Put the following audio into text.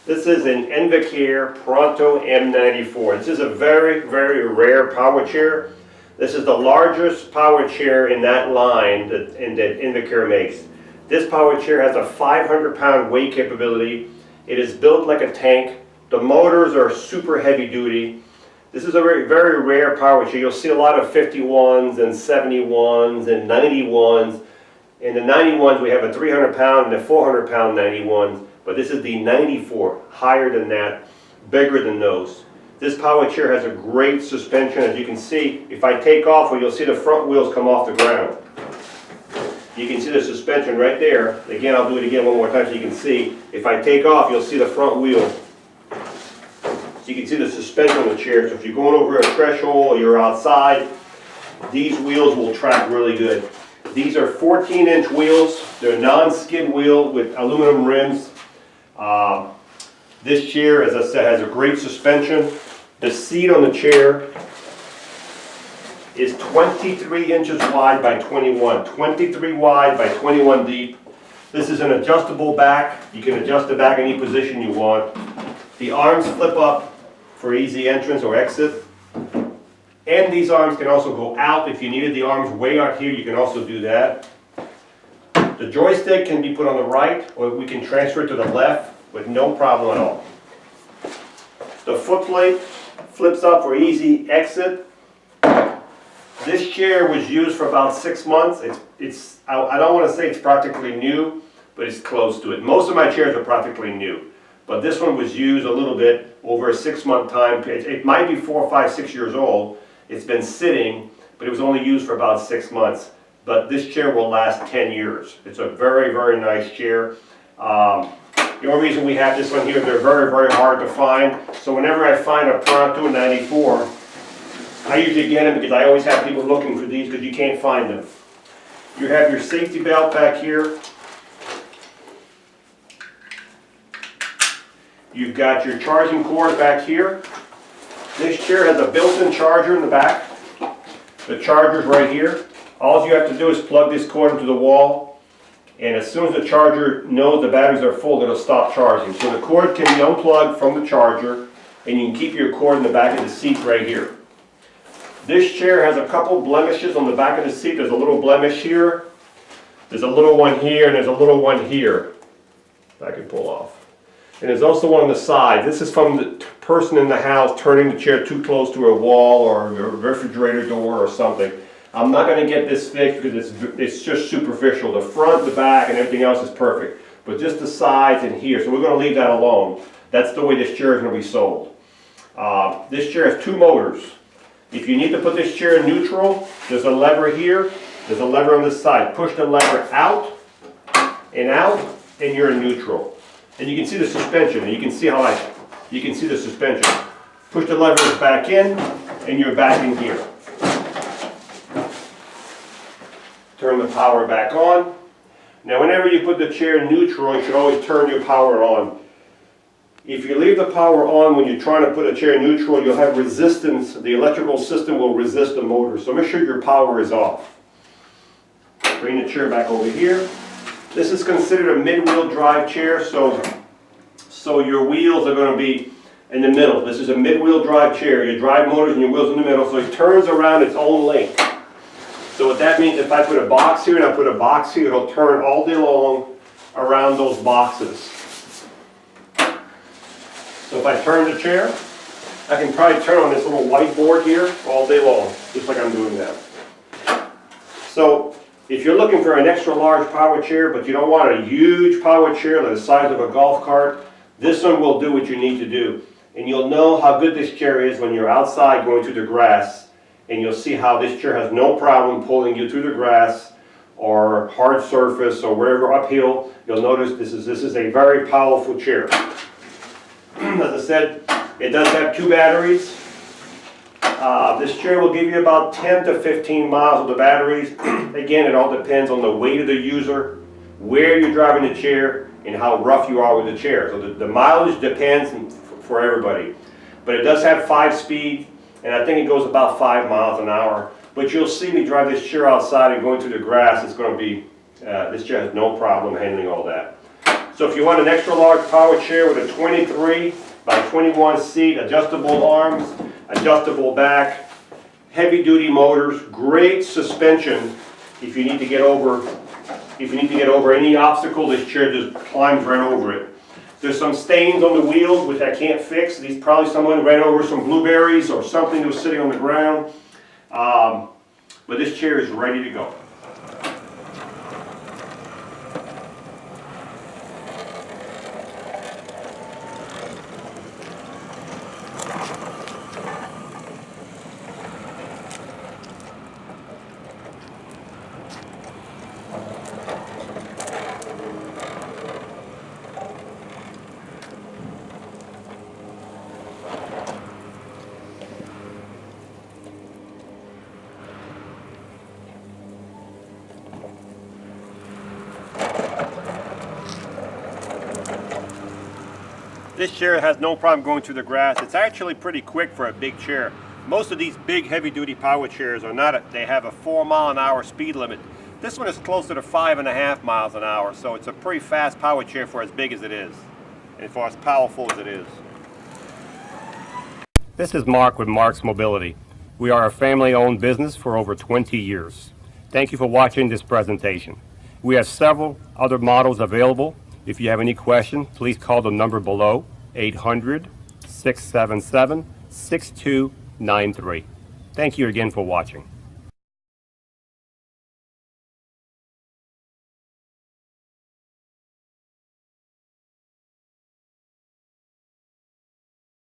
This is an Invacare Pronto M94. This is a very, very rare power chair. This is the largest power chair in that line that Invacare makes. This power chair has a 500-pound weight capability. It is built like a tank. The motors are super heavy duty. This is a very, very rare power chair. You'll see a lot of 51s and 71s and 91s. In the 91s we have a 300-pound and a 400-pound 91s. But this is the 94, higher than that, bigger than those. This power chair has a great suspension. As you can see, if I take off, well, you'll see the front wheels come off the ground. You can see the suspension right there. Again, I'll do it again one more time so you can see. If I take off, you'll see the front wheel. So you can see the suspension on the chair. So if you're going over a threshold or you're outside, these wheels will track really good. These are 14-inch wheels. They're non-skid wheel with aluminum rims. This chair, as I said, has a great suspension. The seat on the chair is 23 inches wide by 21. 23 wide by 21 deep. This is an adjustable back. You can adjust the back any position you want. The arms flip up for easy entrance or exit. And these arms can also go out. If you needed the arms way out here, you can also do that. The joystick can be put on the right, or we can transfer it to the left with no problem at all. The footplate flips up for easy exit. This chair was used for about 6 months. I don't want to say it's practically new, but it's close to it. Most of my chairs are practically new, but this one was used a little bit over a 6-month time. It might be 4, 5, 6 years old. It's been sitting, but it was only used for about 6 months. But this chair will last 10 years. It's a very, very nice chair. The only reason we have this one here, they're very, very hard to find. So whenever I find a Pronto 94, I usually get them because I always have people looking for these because you can't find them. You have your safety belt back here. You've got your charging cord back here. This chair has a built-in charger in the back. The charger's right here. All you have to do is plug this cord into the wall, and as soon as the charger knows the batteries are full, it'll stop charging. So the cord can be unplugged from the charger, and you can keep your cord in the back of the seat right here. This chair has a couple blemishes on the back of the seat. There's a little blemish here, there's a little one here, and there's a little one here that I can pull off. And there's also one on the side. This is from the person in the house turning the chair too close to a wall or a refrigerator door or something. I'm not going to get this fixed because it's just superficial. The front, the back, and everything else is perfect. But just the sides and here. So we're going to leave that alone. That's the way this chair is going to be sold. This chair has 2 motors. If you need to put this chair in neutral, there's a lever here. There's a lever on this side. Push the lever out, and you're in neutral. And you can see the suspension, and you can see you can see the suspension. Push the lever back in, and you're back in gear. Turn the power back on. Now whenever you put the chair in neutral, you should always turn your power on. If you leave the power on when you're trying to put a chair in neutral, you'll have resistance. The electrical system will resist the motor. So make sure your power is off. Bring the chair back over here. This is considered a mid-wheel drive chair, so your wheels are going to be in the middle. This is a mid-wheel drive chair. Your drive motors and your wheels in the middle, so it turns around its own length. So what that means, if I put a box here and I put a box here, it'll turn all day long around those boxes. So if I turn the chair, I can probably turn on this little whiteboard here all day long, just like I'm doing now. So if you're looking for an extra large power chair, but you don't want a huge power chair like the size of a golf cart, this one will do what you need to do. And you'll know how good this chair is when you're outside going through the grass, and you'll see how this chair has no problem pulling you through the grass or hard surface or wherever uphill. You'll notice this is a very powerful chair. As I said, it does have 2 batteries. This chair will give you about 10 to 15 miles of the batteries. Again, it all depends on the weight of the user, where you're driving the chair, and how rough you are with the chair. So the mileage depends for everybody. But it does have 5-speed, and I think it goes about 5 miles an hour. But you'll see me drive this chair outside and going through the grass. It's going to be, this chair has no problem handling all that. So if you want an extra large power chair with a 23 by 21 seat, adjustable arms, adjustable back, heavy duty motors, great suspension if you need to get over any obstacle, this chair just climbs right over it. There's some stains on the wheels which I can't fix. These probably someone ran over some blueberries or something that was sitting on the ground. But this chair is ready to go. This chair has no problem going through the grass. It's actually pretty quick for a big chair. Most of these big heavy-duty power chairs are not, they have a 4-mile-an-hour speed limit. This one is closer to 5.5 miles an hour, so it's a pretty fast power chair for as big as it is, and for as powerful as it is. This is Marc with Marc's Mobility. We are a family-owned business for over 20 years. Thank you for watching this presentation. We have several other models available. If you have any questions, please call the number below, 800-677-6293. Thank you again for watching.